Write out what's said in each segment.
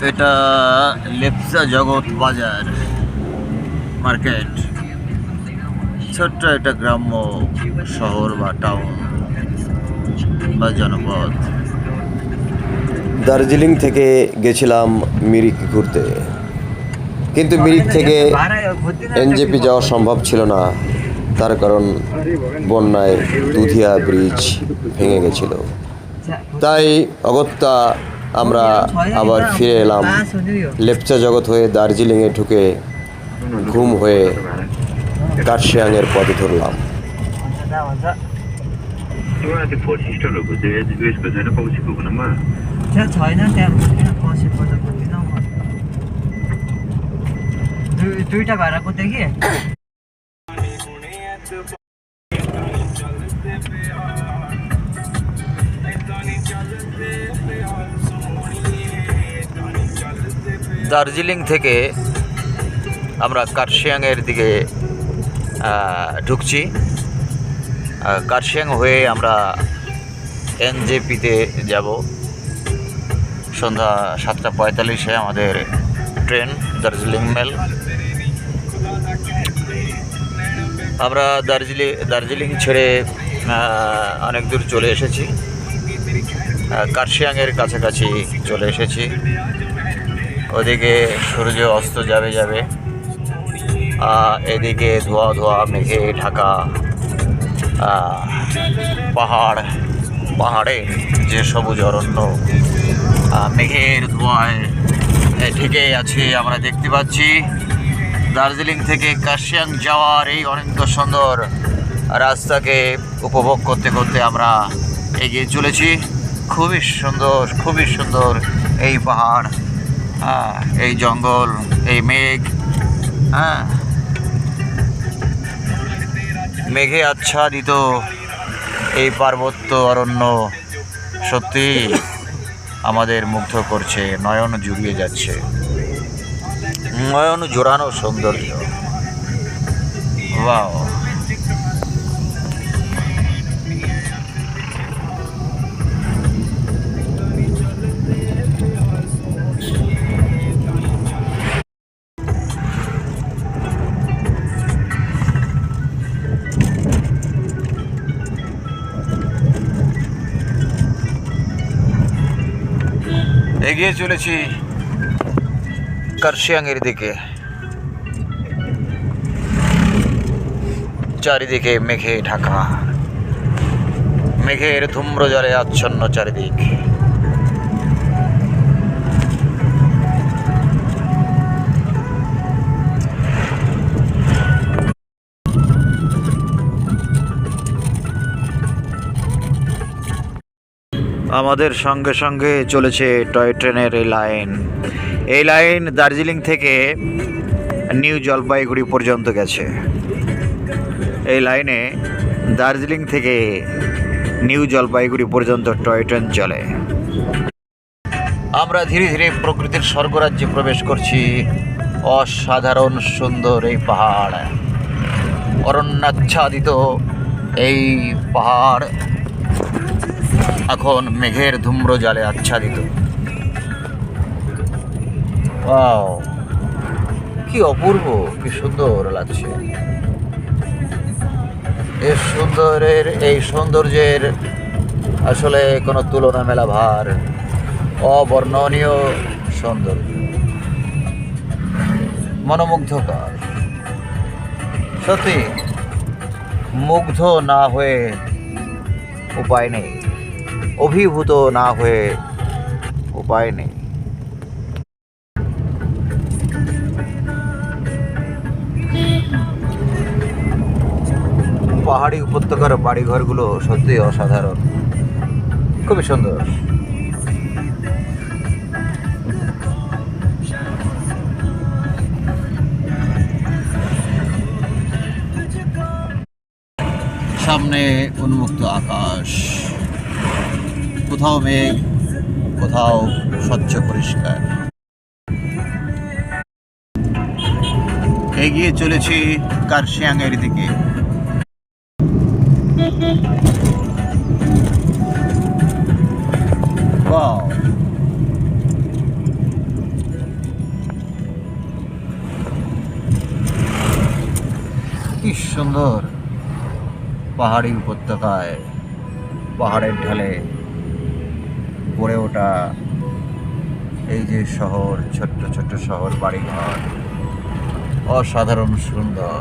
এটা লেপচা জগৎ বাজার মার্কেট। ছোট্ট একটা গ্রাম্য শহর বা টাউন বা জনপদ। দার্জিলিং থেকে গেছিলাম মিরিক ঘুরতে, কিন্তু মিরিক থেকে এনজেপি যাওয়া সম্ভব ছিল না। তার কারণ বন্যায় দুধিয়া ব্রিজ ভেঙে গেছিল। তাই অগত্যা আমরা আবার ফিরে এলাম। লেপচা জগৎ হয়ে দার্জিলিংয়ে ঢুকে ঘুম হয়ে কার্শিয়াংয়ের পথে ধরলাম। त्यो फोर्सिस्टरहरूको चाहिँ उयसको छैन कौशिकको भनौँ त्यहाँ छैन, त्यहाँ कौशिकको त बुझ्दिनँ म। दुईवटा भाडाको थियो कि দার্জিলিং থেকে আমরা কার্শিয়াংয়ের দিকে ঢুকছি। কার্শিয়াং হয়ে আমরা এনজেপিতে যাব। সন্ধ্যা 7:45 আমাদের ট্রেন দার্জিলিং মেল। আমরা দার্জিলিং ছেড়ে অনেক দূর চলে এসেছি। কার্শিয়াংয়ের কাছাকাছি চলে এসেছি। ওদিকে সূর্য অস্ত যাবে। এদিকে ধোয়া ধোয়া মেঘে ঢাকা পাহাড়ে যে সবুজ অরণ্য মেঘের ধোঁয়ায় ঢেকে আছে আমরা দেখতে পাচ্ছি। দার্জিলিং থেকে কার্শিয়াং যাওয়ার এই অনন্ত সুন্দর রাস্তাকে উপভোগ করতে করতে আমরা এগিয়ে চলেছি। খুবই সুন্দর এই পাহাড়, এই জঙ্গল, এই মেঘ, মেঘে আচ্ছাদিত এই পার্বত্য অরণ্য সত্যি আমাদের মুগ্ধ করছে, নয়ন জুড়িয়ে যাচ্ছে, নয়ন জোড়ানো সৌন্দর্য। ওয়াও! এগিয়ে চলেছি কার্শিয়াংয়ের দিকে। চারিদিকে মেঘে ঢাকা, মেঘের ধূম্রজালে আচ্ছন্ন চারিদিক। আমাদের সঙ্গে সঙ্গে চলেছে টয় ট্রেনের এই লাইন দার্জিলিং থেকে নিউ জলপাইগুড়ি পর্যন্ত গেছে। এই লাইনে দার্জিলিং থেকে নিউ জলপাইগুড়ি পর্যন্ত টয় ট্রেন চলে। আমরা ধীরে ধীরে প্রকৃতির স্বর্গরাজ্যে প্রবেশ করছি। অসাধারণ সুন্দর এই পাহাড়, অরণ্যাচ্ছাদিত এই পাহাড় এখন মেঘের ধূম্রজালে আচ্ছাদিত। ওয়াও, কি অপূর্ব, কি সুন্দর লাগছে। এই সৌন্দর্যের আসলে কোনো তুলনা মেলা ভার, অবর্ণনীয় সৌন্দর্য, মনোমুগ্ধকর। সত্যি মুগ্ধ না হয়ে উপায় নেই, অভিভূত না হয়ে উপায় নেই। পাহাড়ি উপত্যকার বাড়িঘরগুলো সত্যি অসাধারণ, খুবই সুন্দর। সামনে উন্মুক্ত আকাশ, কোথাও মেঘ, কোথাও স্বচ্ছ পরিষ্কার। এগিয়ে চলেছি কার্শিয়াংয়ের দিকে। ওয়াও! কি সুন্দর পাহাড়ি উপত্যকায় পাহাড়ের ঢালে গড়ে ওঠা এই যে শহর, ছোট্ট ছোট্ট শহর, বাড়িঘর, অসাধারণ সুন্দর।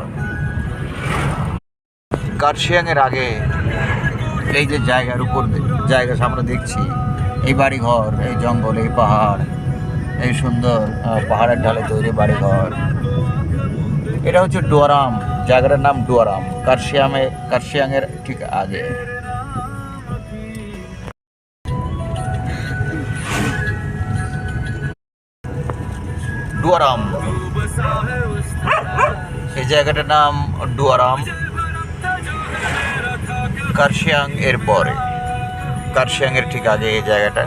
কার্শিয়াংয়ের আগে এই যে জায়গা আমরা দেখছি, এই বাড়িঘর, এই জঙ্গল, এই পাহাড়, এই সুন্দর পাহাড়ের ঢালে তৈরি বাড়িঘর, এটা হচ্ছে ডুয়ারাম। জায়গাটার নাম ডুয়ারাম, কার্শিয়াংয়ের ঠিক আগে। ডুয়ারাম, এই জায়গাটার নাম ডুয়ারাম। কার্শিয়াং এর পরে, কার্শিয়াং এর ঠিক আগে এই জায়গাটা।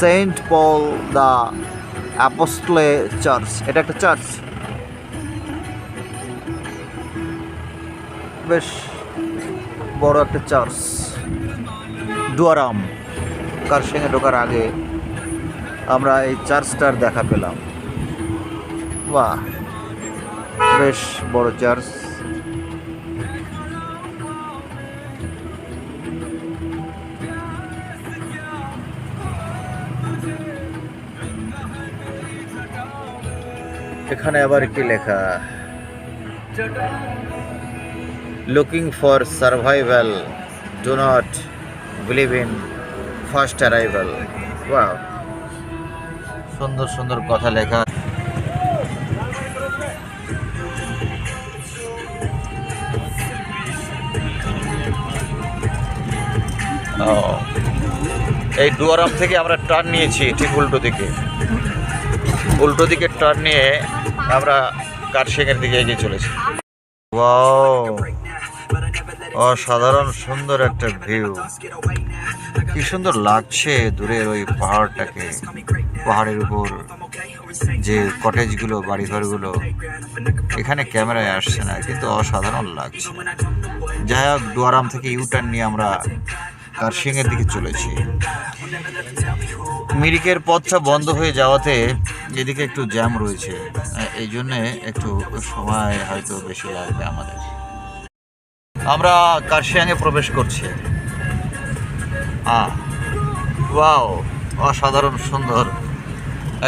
সেন্ট পল দ্য অ্যাপোস্টলে চার্চ, এটা একটা চার্চ, বেশ বড় একটা চার্চ। ডুয়ারাম, কার্শিয়াংয়ে ঢোকার আগে আমরা এই চার্চটার দেখা পেলাম। বাহ, বেশ বড় চার্চ। এখানে আবার কি লেখা, looking for survival, do not believe in first arrival. Wow, সুন্দর সুন্দর কথা লেখা। এই ডুয়ারাম থেকে আমরা টার্ন নিয়েছি ঠিক উল্টো দিকে টার্ন নিয়ে আমরা কার্শিয়াংয়ের দিকে এগিয়ে চলেছি। ওয়াও, অসাধারণ সুন্দর একটা ভিউ, কি সুন্দর লাগছে দূরের ওই পাহাড়টাকে। পাহাড়ের উপর যে কটেজগুলো, বাড়িঘরগুলো, এখানে ক্যামেরায় আসছে না, কিন্তু অসাধারণ লাগছে। যাই হোক, ডুয়ারাম থেকে ইউটার্ন নিয়ে আমরা কার্শিয়াংয়ের দিকে চলেছি। মিরিকের পথটা বন্ধ হয়ে যাওয়াতে এদিকে একটু জ্যাম রয়েছে, এই জন্যে একটু সময় হয়তো বেশি লাগবে আমাদের। আমরা কার্শিয়াংয়ে প্রবেশ করছি। ওয়াও, অসাধারণ সুন্দর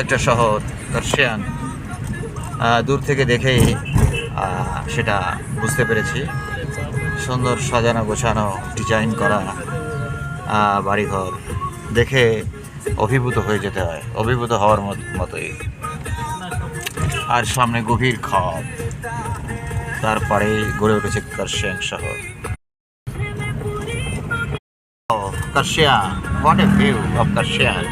একটা শহর কার্শিয়াং। দূর থেকে দেখেই সেটা বুঝতে পেরেছি। সুন্দর সাজানো গোছানো, ডিজাইন করা বাড়িঘর দেখে অভিভূত হয়ে যেতে হয়, অভিভূত হওয়ার মতোই। আর সামনে গভীর খাদ, তারপরে গড়ে উঠেছে কার্শিয়াং শহর। Kurseong, what a view of Kurseong.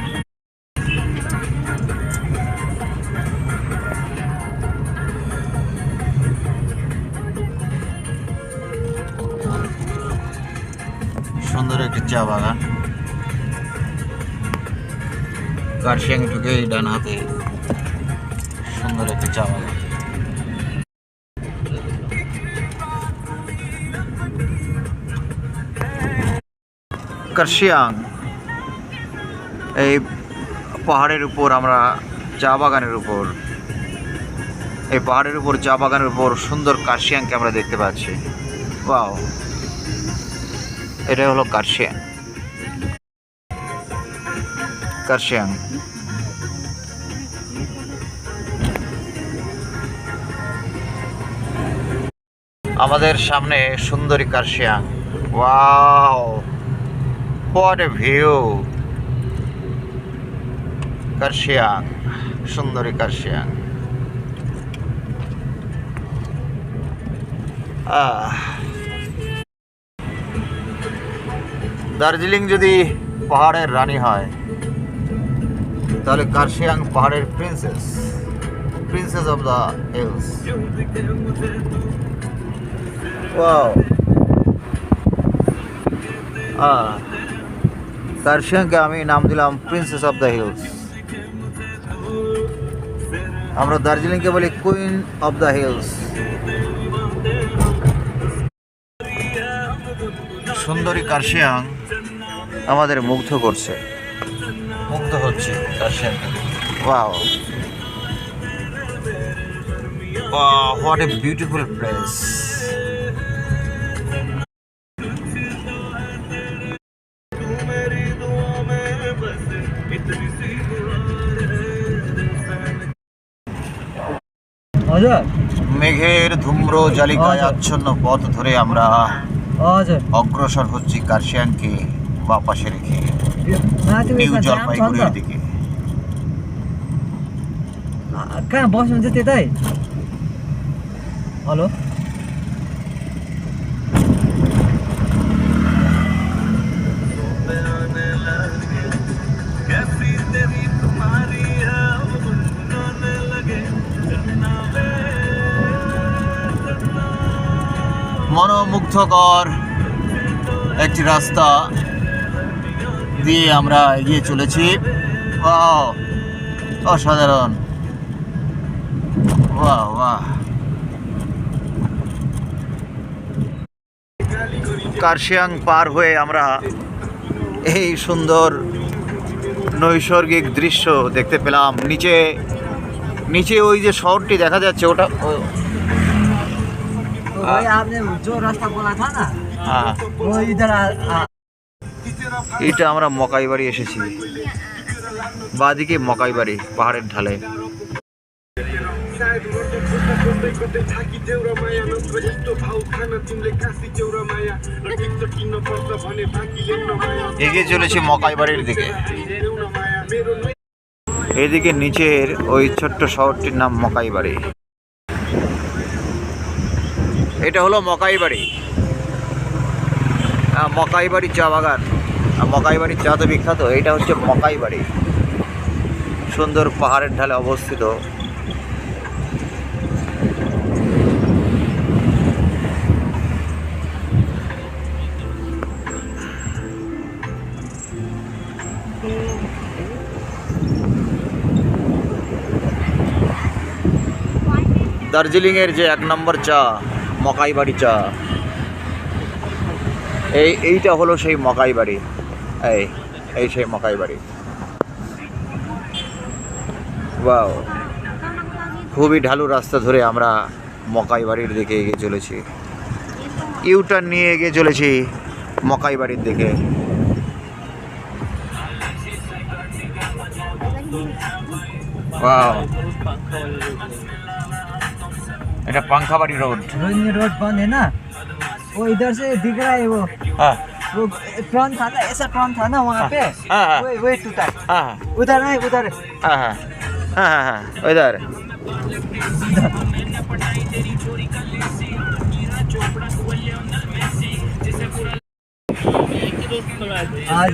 সুন্দর একটি চা বাগান। কার্শিয়াং ঢুকে ডান হাতে সুন্দর একটি চা বাগান। কার্শিয়াং, এই পাহাড়ের উপর আমরা চা বাগানের উপর, এই পাহাড়ের উপর চা বাগানের উপর সুন্দর কার্শিয়াংকে আমরা দেখতে পাচ্ছি। ওয়াও, এটাই হলো কার্শিয়াং। আমাদের সামনে সুন্দরী Kurseong. Wow, what a view. Kurseong, সুন্দরী কার্শিয়াং। দার্জিলিং যদি পাহাড়ের রানী হয়, তাহলে কার্শিয়াং পাহাড়ের princess of the hills. Wow, কার্শিয়াংকে আমি নাম দিলাম প্রিন্সেস অফ দ্য হিলস। আমরা দার্জিলিংকে বলি কুইন অফ দ্য হিলস। সুন্দরী কার্শিয়াং আমাদের মুগ্ধ করছে, মুগ্ধ হচ্ছে Kurseong. Wow, what a beautiful place. हजुर মেঘের ধূম্র জালিকায় আচ্ছন্ন পথ ধরে আমরা हजुर অগ্রসর হচ্ছি কার্শিয়াংকে বা পাশে রেখে माथि নিউ उता जाम छ नि জলপাইগুড়ির त। দিকে। कहाँ बस्नुहुन्छ त्यतै? हेलो মনোমুগ্ধকর একটি রাস্তা দিয়ে আমরা এগিয়ে চলেছি। ওয়াও, অসাধারণ। বাহ বাহ। কার্শিয়াং পার হয়ে আমরা এই সুন্দর নৈসর্গিক দৃশ্য দেখতে পেলাম। নিচে নিচে ওই যে শহরটি দেখা যাচ্ছে ওটা तो भाई आपने जो रास्ता बोला था ना হ্যাঁ, वो इधर এটা আমরা মকাই বাড়ি এসেছি। বাদিকে মকাই বাড়ি পাহাড়ের ঢালে। এগিয়ে চলেছি মকাই বাড়ির দিকে। এদিকে নিচের ওই ছোট্ট শহরটির নাম মকাই বাড়ি। এটা হলো মকাই বাড়ি, মকাই বাড়ি চা বাগান। মকাই বাড়ির চা তো বিখ্যাত। এটা হচ্ছে মকাই বাড়ি, সুন্দর পাহাড়ের ঢালে অবস্থিত। দার্জিলিংয়ের যে 1 নম্বর চা মকাই বাড়ি চা, এইটা হলো সেই মকাই বাড়ি। এই সেই মকাই বাড়ি। ওয়াও, খুবই ঢালু রাস্তা ধরে আমরা মকাই বাড়ির দিকে এগিয়ে চলেছি। ইউটার্ন নিয়ে এগিয়ে চলেছি মকাই বাড়ির দিকে। ওয়াও, এটা পাংখাবাড়ি রোড। रोहिणी रोड बंद है ना, वो इधर से दिख रहा है হ্যাঁ वो टर्न था ना, ऐसा टर्न था ना वहाँ पे, हाँ। वही टूटा হ্যাঁ उधर नहीं उधर হ্যাঁ হ্যাঁ হ্যাঁ হ্যাঁ ওইদার। आज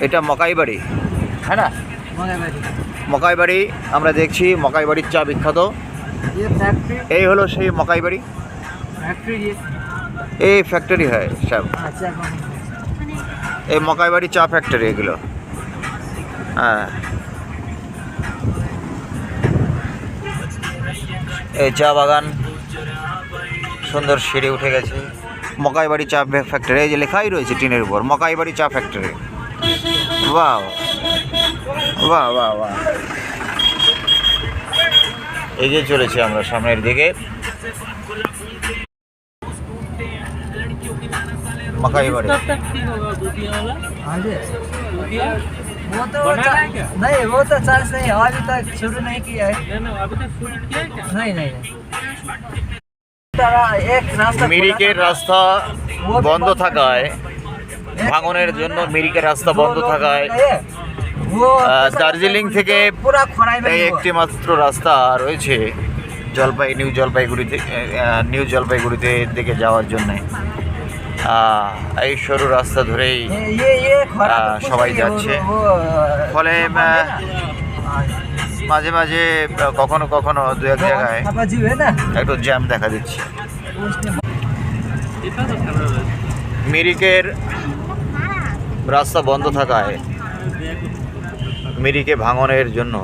এটা মকাই বাড়ি, হ্যাঁ না? मगर भाई মকাই বাড়ি আমরা দেখছি। মকাই বাড়ির চা বিখ্যাত। ये फैक्ट्री এই হলো সেই মকাই বাড়ি। ये এই ফ্যাক্টরি হয় সব। अच्छा এই মকাই বাড়ি চা ফ্যাক্টরি এগুলো। হ্যাঁ, এই চা বাগান, সুন্দর সিঁড়ি উঠে গেছে। মকাই বাড়ি চা ফ্যাক্টরি, এই যে লেখাই রয়েছে টিনের উপর মকাই বাড়ি চা ফ্যাক্টরি। বাহ বাহ বাহ বাহ। এগিয়ে চলেছি আমরা সামনের দিকে। मकाई बाड़ी हाँ जी वो तो नहीं, वो तो चार्ज नहीं है, अभी तक शुरू नहीं किया है। अभी तक शुरू किया है क्या? नहीं नहीं एक रास्ता মিরিকের রাস্তা বন্ধ থাকায়, ভাঙনের জন্য মিরিকের রাস্তা বন্ধ থাকায় দার্জিলিং থেকে पूरा खराई में এই একটি মাত্র রাস্তা রয়েছে নিউ জলপাইগুড়িতে দিকে যাওয়ার জন্য। এই সরু রাস্তা ধরেই সবাই যাচ্ছে। ফলে মাঝে মাঝে কখনো কখনো দু এক জায়গায় একটু জ্যাম দেখা দিচ্ছে। মিরিকের রাস্তা বন্ধ থাকায় মিরিকে ভাঙনের জন্য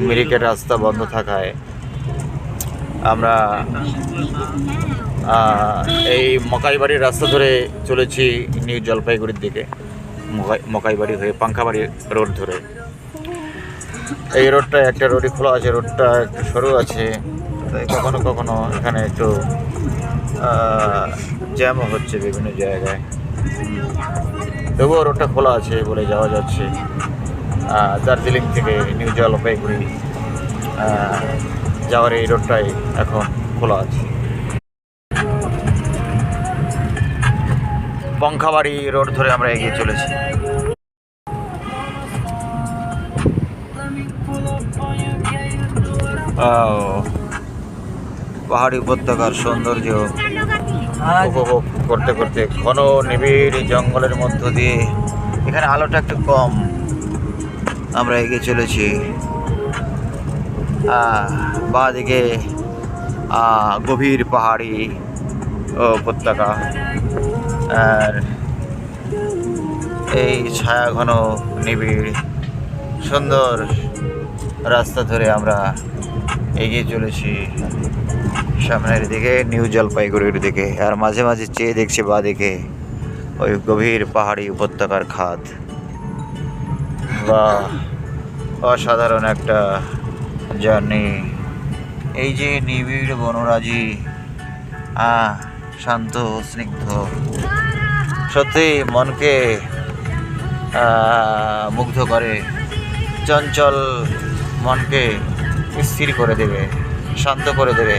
মিরিকের রাস্তা বন্ধ থাকায় আমরা এই মকাইবাড়ির রাস্তা ধরে চলেছি নিউ জলপাইগুড়ির দিকে। মকাইবাড়ি হয়ে পাঙ্খাবাড়ি রোড ধরে। এই রোডটা একটা রোডই খোলা আছে, রোডটা একটু সরু আছে, তাই কখনো কখনো এখানে একটু জ্যামও হচ্ছে বিভিন্ন জায়গায়। তবুও রোডটা খোলা আছে বলে যাওয়া যাচ্ছে। দার্জিলিং থেকে নিউ জলপাইগুড়ি যাওয়ার এই রোডটাই এখন খোলা আছে। পাঙ্খাবাড়ি রোড ধরে আমরা এগিয়ে চলেছি। পাহাড়ি উপত্যকার সৌন্দর্য উপভোগ করতে করতে ঘন নিবিড় জঙ্গলের মধ্য দিয়ে, এখানে আলোটা একটু কম, আমরা এগিয়ে চলেছি। বাঁ দিকে গভীর পাহাড়ি উপত্যকা, আর এই ছায়া ঘন নিবিড় সুন্দর রাস্তা ধরে আমরা এগিয়ে চলেছি সামনের দিকে নিউ জলপাইগুড়ির দিকে। আর মাঝে মাঝে চেয়ে দেখছি বাঁ দিকে ওই গভীর পাহাড়ি উপত্যকার খাদ। বা অসাধারণ একটা জার্নি। এই যে নিবিড় বনরাজি, শান্ত স্নিগ্ধ, সত্যি মনকে মুগ্ধ করে, চঞ্চল মনকে স্থির করে দেবে, শান্ত করে দেবে,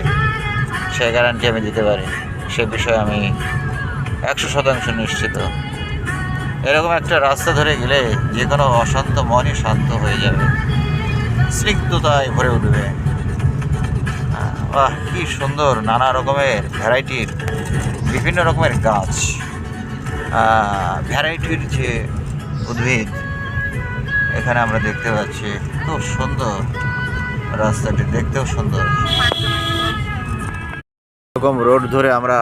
সে গ্যারান্টি আমি দিতে পারি। সে বিষয়ে আমি 100% নিশ্চিত। এরকম একটা রাস্তা ধরে গেলে যে কোনো অশান্ত মনই শান্ত হয়ে যাবে, স্নিগ্ধতায় ভরে উঠবে। বাহ, কি সুন্দর! নানা রকমের ভ্যারাইটির, বিভিন্ন রকমের গাছ, ভ্যারাইটির যে উদ্ভিদ এখানে আমরা দেখতে পাচ্ছি। খুব সুন্দর রাস্তাটি, দেখতেও সুন্দর। এরকম রোড ধরে আমরা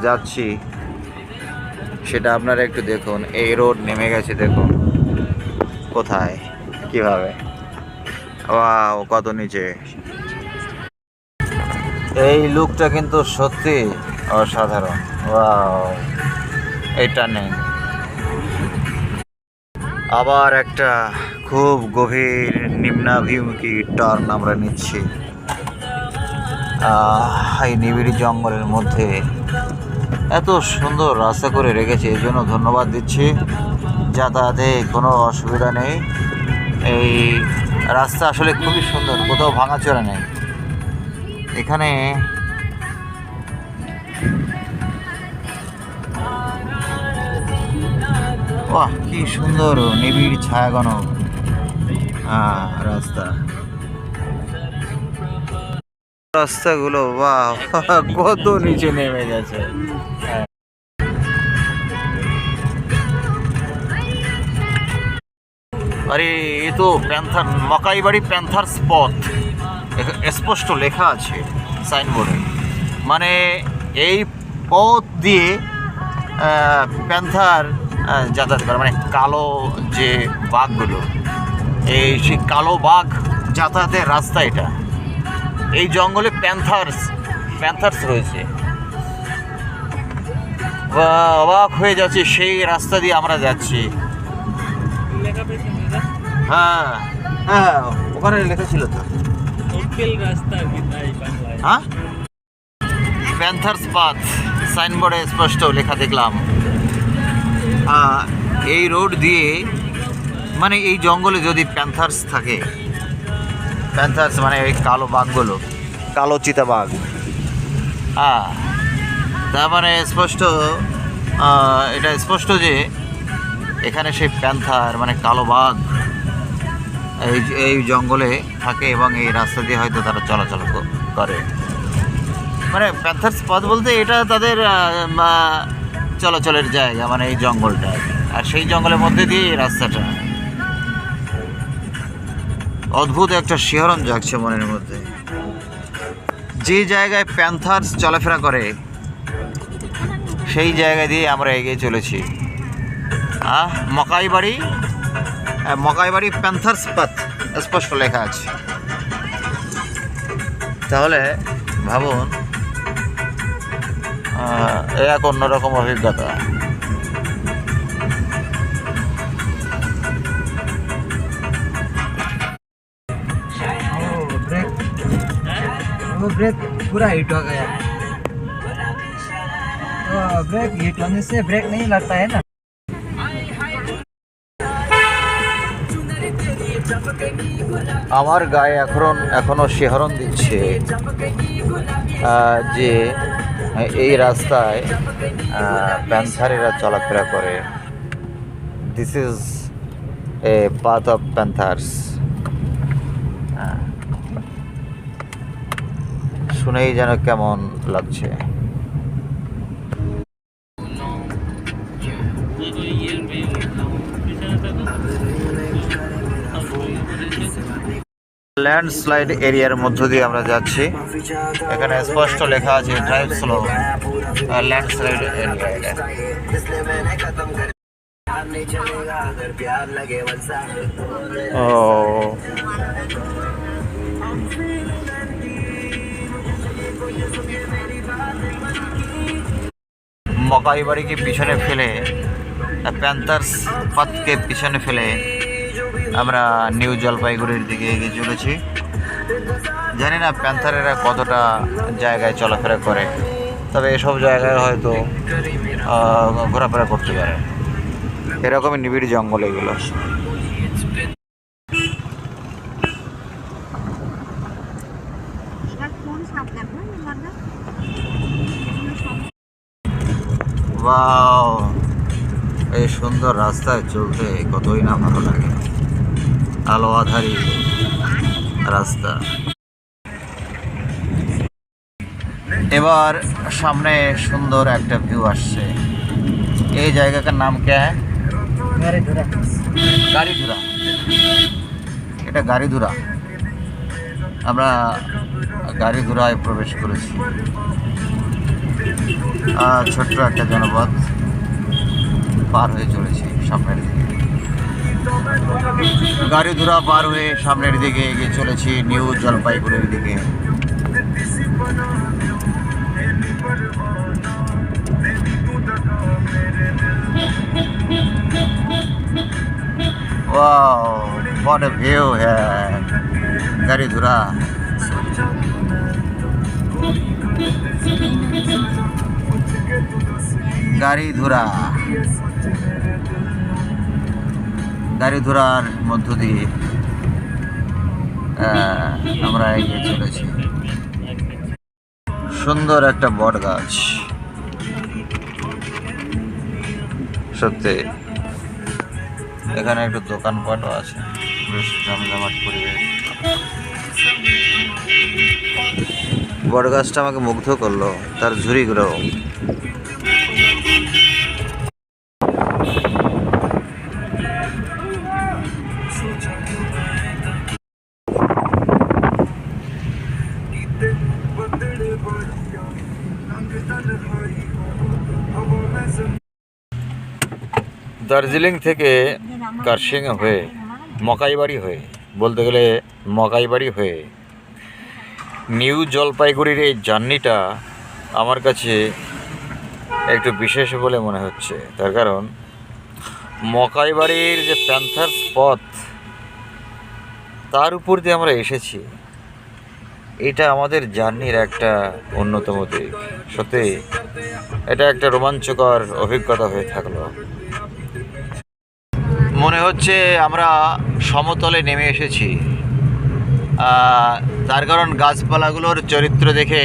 যাচ্ছি, সেটা আপনারা একটু দেখুন। এই রোড নেমে গেছে, দেখুন কোথায়, কিভাবে, ওয়াও, কত নিচে। এই লুকটা কিন্তু সত্যি অসাধারণ। ওয়াও, এটা নেই। আবার একটা খুব গভীর নিম্নাভিমুখী টার্ন আমরা নিচ্ছি এই নিবিড় জঙ্গলের মধ্যে। এত সুন্দর রাস্তা করে রেখেছে, এই জন্য ধন্যবাদ দিচ্ছি। যাতায়াতে কোনো অসুবিধা নেই। এই রাস্তা আসলে খুবই সুন্দর, কোথাও ভাঙাচোরা নেই। এখানে বাহ, কি সুন্দর নিবিড় ছায়াঘন রাস্তা। রাস্তাগুলো বাহ, কত নিচে নেমে গেছে। আরে এ তো প্যান্থার, মকাইবাড়ি প্যান্থার স্পট স্পষ্ট লেখা আছে সাইনবোর্ডে। মানে এই পথ দিয়ে প্যান্থার যাতায়াত করে, মানে কালো যে বাঘগুলো, এই সেই কালো বাঘ যাতায়াতের রাস্তা এটা। এই জঙ্গলে প্যান্থার্স রয়েছে। অবাক হয়ে যাচ্ছে, সেই রাস্তা দিয়ে আমরা যাচ্ছি। হ্যাঁ হ্যাঁ, ওখানে লেখা ছিল তো, হ্যাঁ, প্যান্থার্স পাথ সাইনবোর্ডে স্পষ্ট লেখা দেখলাম। এই রোড দিয়ে, মানে এই জঙ্গলে যদি প্যান্থার্স থাকে, প্যান্থার্স মানে এই কালো বাঘগুলো, কালো চিতাবাঘ, তার মানে স্পষ্ট, এটা স্পষ্ট যে এখানে সেই প্যান্থার মানে কালো বাঘ এই জঙ্গলে থাকে এবং এই রাস্তা দিয়ে হয়তো তারা চলাচল করে। মানে প্যান্থার্স পথ বলতে এটা তাদের চলাচলের জায়গা, মানে এই জঙ্গলটা। আর সেই জঙ্গলের মধ্যে দিয়ে এই রাস্তাটা। অদ্ভুত একটা শিহরণ জাগছে মনের মধ্যে। যে জায়গায় প্যান্থার্স চলাফেরা করে সেই জায়গা দিয়ে আমরা এগিয়ে চলেছি। মকাইবাড়ি মকাইবাড়ি প্যান্থার্স পাথ স্পষ্ট লেখা আছে। তাহলে ভাবুন, এ এক অন্যরকম অভিজ্ঞতা। वो ब्रेक पूरा हिट हो गया। तो ब्रेक हिट होने से ब्रेक नहीं लगता है ना। আমার গায়ে এখনো শিহরণ দিচ্ছে যে এই রাস্তায় প্যান্থারেরা চলাফেরা করে। This is a path of Panthers. শুনেই যেন কেমন লাগছে। ল্যান্ডস্লাইড এরিয়ার মধ্য দিয়ে আমরা যাচ্ছি। এখানে স্পষ্ট লেখা আছে ড্রাইভ স্লো, ল্যান্ডস্লাইড এরিয়া। ও মকাইবাড়িকে পিছনে ফেলে, প্যান্থার্স পাথকে পিছনে ফেলে আমরা নিউ জলপাইগুড়ির দিকে এগিয়ে চলেছি। জানি না প্যান্থারেরা কতটা জায়গায় চলাফেরা করে, তবে এসব জায়গায় হয়তো ঘোরাফেরা করতে পারে। এরকমই নিবিড় জঙ্গল এগুলো। ওয়াও, এই সুন্দর রাস্তায় চলতে কতই না ভালো লাগে। আলো আধারি রাস্তা। এবার সামনে সুন্দর একটা ভিউ আসছে। এই জায়গাটার নাম কে? গাড়িধুরা। এটা গাড়িধুরা। আমরা গাড়িধুরায় প্রবেশ করেছি। ছোট্ট একটা জনপদ পার হয়ে চলেছি সামনের দিকে। গাড়িধুরা পার হয়ে সামনের দিকে এগিয়ে চলেছি নিউ জলপাইগুড়ির দিকে। Wow, what a view here, গাড়িধুরা। গাড়িধুরার মধ্য দিয়ে আমরা এগিয়ে চলেছি। সুন্দর একটা বট গাছ, সত্যি। এখানে একটু দোকানপাটও আছে, বেশ জমজমাট পরিবেশ। বট গাছটা আমাকে মুগ্ধ করলো, তার ঝুড়িগুলো। দার্জিলিং থেকে কার্শিয়াং হয়ে মকাইবাড়ি হয়ে, বলতে গেলে মকাইবাড়ি হয়ে নিউ জলপাইগুড়ির এই জার্নিটা আমার কাছে একটু বিশেষ বলে মনে হচ্ছে। তার কারণ মকাইবাড়ির যে প্যান্থার্স পথ, তার উপর দিয়ে আমরা এসেছি। এটা আমাদের জার্নির একটা অন্যতম দিক। সত্যি এটা একটা রোমাঞ্চকর অভিজ্ঞতা হয়ে থাকলো। মনে হচ্ছে আমরা সমতলে নেমে এসেছি। তার কারণ গাছপালাগুলোর চরিত্র দেখে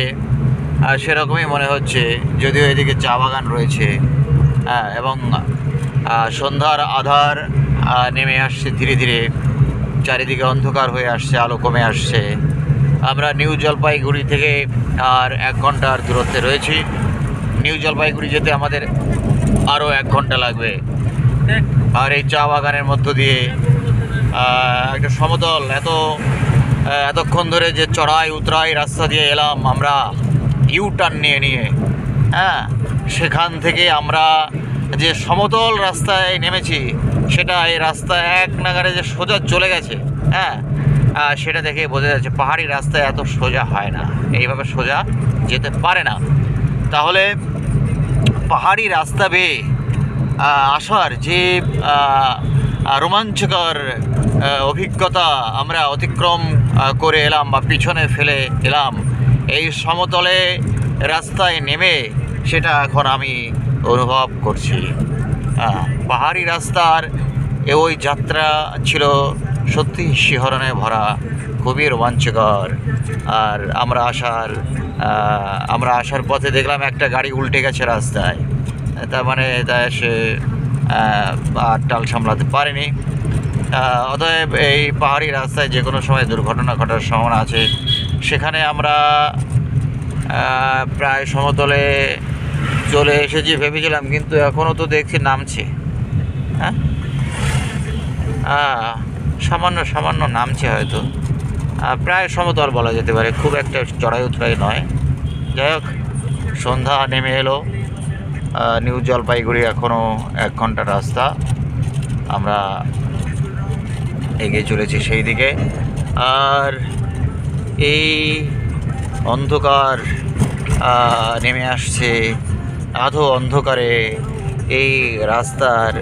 সেরকমই মনে হচ্ছে, যদিও এদিকে চা বাগান রয়েছে এবং সন্ধ্যার আধার নেমে আসছে ধীরে ধীরে, চারিদিকে অন্ধকার হয়ে আসছে, আলো কমে আসছে। আমরা নিউ জলপাইগুড়ি থেকে আর 1 ঘন্টার দূরত্বে রয়েছি। নিউ জলপাইগুড়ি যেতে আমাদের আরও 1 ঘন্টা লাগবে। আর এই চা বাগানের মধ্য দিয়ে একটা সমতল, এতক্ষণ ধরে যে চড়াই উতরাই রাস্তা দিয়ে এলাম আমরা ইউ টার্ন নিয়ে, সেখান থেকে আমরা যে সমতল রাস্তায় নেমেছি সেটা এই রাস্তা এক নাগারে যে সোজা চলে গেছে, হ্যাঁ, সেটা দেখে বোঝা যাচ্ছে পাহাড়ি রাস্তায় এত সোজা হয় না, এইভাবে সোজা যেতে পারে না। তাহলে পাহাড়ি রাস্তা বেয়ে আসার যে রোমাঞ্চকর অভিজ্ঞতা আমরা অতিক্রম করে এলাম বা পিছনে ফেলে এলাম এই সমতলে রাস্তায় নেমে, সেটা এখন আমি অনুভব করছি। পাহাড়ি রাস্তার ওই যাত্রা ছিল সত্যি শিহরণে ভরা, খুবই রোমাঞ্চকর। আর আমরা আসার পথে দেখলাম একটা গাড়ি উল্টে গেছে রাস্তায়, তার মানে সে আর টাল সামলাতে পারেনি। অতএব এই পাহাড়ি রাস্তায় যে কোনো সময় দুর্ঘটনা ঘটার সম্ভাবনা আছে। সেখানে আমরা প্রায় সমতলে চলে এসেছি ভেবেছিলাম, কিন্তু এখনও তো দেখছি নামছে। হ্যাঁ, সামান্য সামান্য নামছে হয়তো, প্রায় সমতল বলা যেতে পারে, খুব একটা চড়াই উতরাই নয়। যাই হোক, সন্ধ্যা নেমে এলো। নিউ জলপাইগুড়ি এখনও 1 ঘন্টার রাস্তা, আমরা এগিয়ে চলেছি সেই দিকে। আর এই অন্ধকার নেমে আসছে, আধো অন্ধকারে এই রাস্তার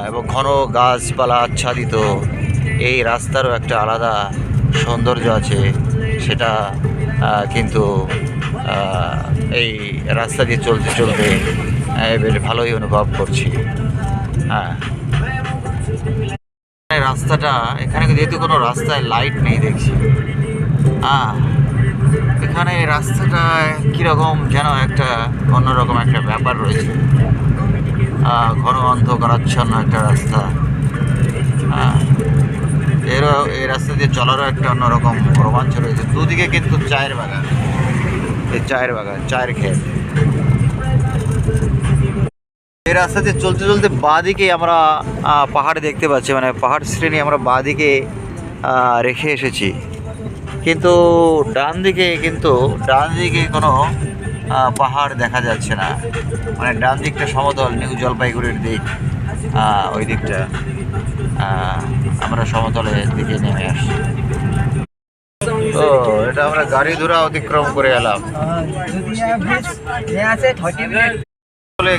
এবং ঘন গাছপালা আচ্ছাদিত এই রাস্তারও একটা আলাদা সৌন্দর্য আছে, সেটা কিন্তু এই রাস্তা দিয়ে চলতে চলতে বেশ ভালোই অনুভব করছি। হ্যাঁ, রাস্তাটা এখানে যেহেতু কোনো রাস্তায় লাইট নেই দেখছি, এখানে রাস্তাটায় কীরকম যেন একটা অন্যরকম একটা ব্যাপার রয়েছে। ঘন অন্ধকারাচ্ছন্ন একটা রাস্তা, এই রাস্তা দিয়ে চলারও একটা অন্যরকম রোমাঞ্চ রয়েছে। দুদিকে কিন্তু চায়ের বাগান, এই চায়ের ক্ষেত। এই রাস্তা দিয়ে চলতে চলতে বাঁদিকে আমরা পাহাড় দেখতে পাচ্ছি, মানে পাহাড় শ্রেণী আমরা বাঁদিকে রেখে এসেছি, কিন্তু ডান দিকে কোনো পাহাড় দেখা যাচ্ছে না। মানে ডান দিকটা সমতল, নিউ জলপাইগুড়ির দিক, ওই দিকটা আমরা সমতলের দিকে নেমে আসছি। তো এটা আমরা গাড়ি ধরা অতিক্রম করে এলাম,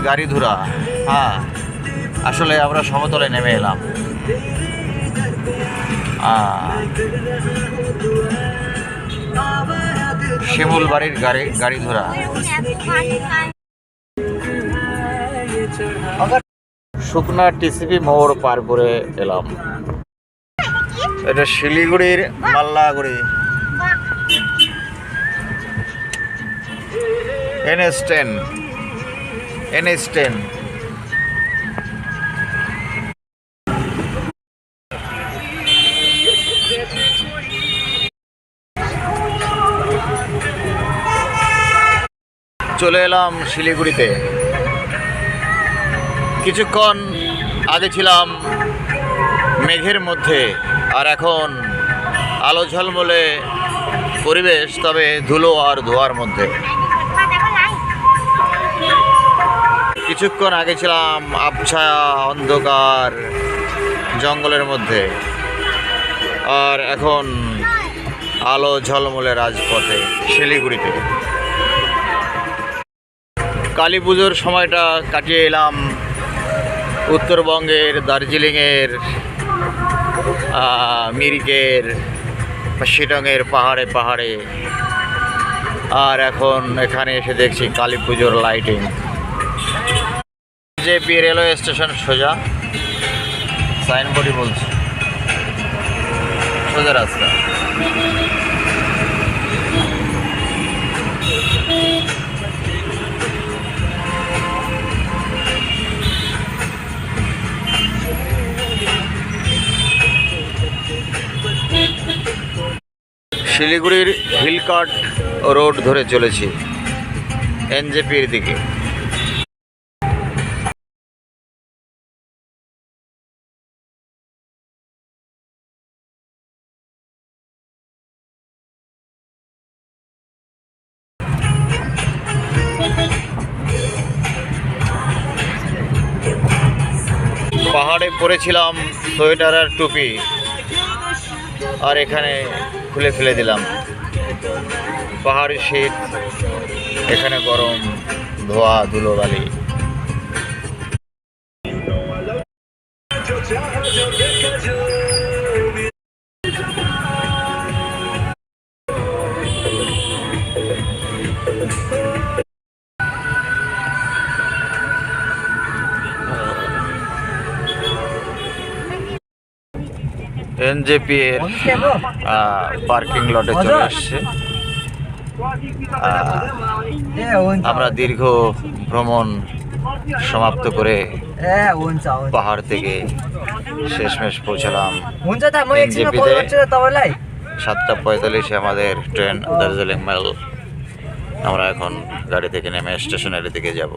গাড়ি ধরা। হ্যাঁ, আসলে আমরা সমতলে নেমে এলাম। শিমুল বাড়ির গাড়ি ধরা। শুকনা টিসিপি মোড় পার করে এলাম। এটা শিলিগুড়ির মাল্লাগুড়ি NH10 চলে এলাম শিলিগুড়িতে। কিছুক্ষণ আগে ছিলাম মেঘের মধ্যে, আর এখন আলো ঝলমলে পরিবেশ, তবে ধুলো আর ধোঁয়ার মধ্যে। কিছুক্ষণ আগে ছিলাম আবছায়া অন্ধকার জঙ্গলের মধ্যে, আর এখন আলো ঝলমলে রাজপথে শিলিগুড়িতে। কালী পুজোর সময়টা কাটিয়ে এলাম উত্তরবঙ্গের দার্জিলিংয়ের, মিরিকের, শিলংয়ের পাহাড়ে। আর এখন এখানে এসে দেখছি কালী পুজোর লাইটিং। জেপি রেলওয়ে স্টেশন সোজা, সাইনবোর্ডই বলছে সোজা রাস্তা। শিলিগুড়ির হিলকাট রোড ধরে চলেছি NJPর দিকে। পাহাড়ে পরেছিলাম সোয়েটার আর টুপি, আর এখানে খুলে ফেলে দিলাম। পাহাড়ি শীত, এখানে গরম, ধোয়া ধুলোবালি। এনজেপি এর পার্কিং লটে চলে আসছে। আমরা দীর্ঘ ভ্রমণ সমাপ্ত করে পাহাড় থেকে শেষমেশ পৌঁছালাম এনজেপিতে। 7:45 আমাদের ট্রেন দার্জিলিং মেল। আমরা এখন গাড়ি থেকে নেমে স্টেশনের দিকে যাব।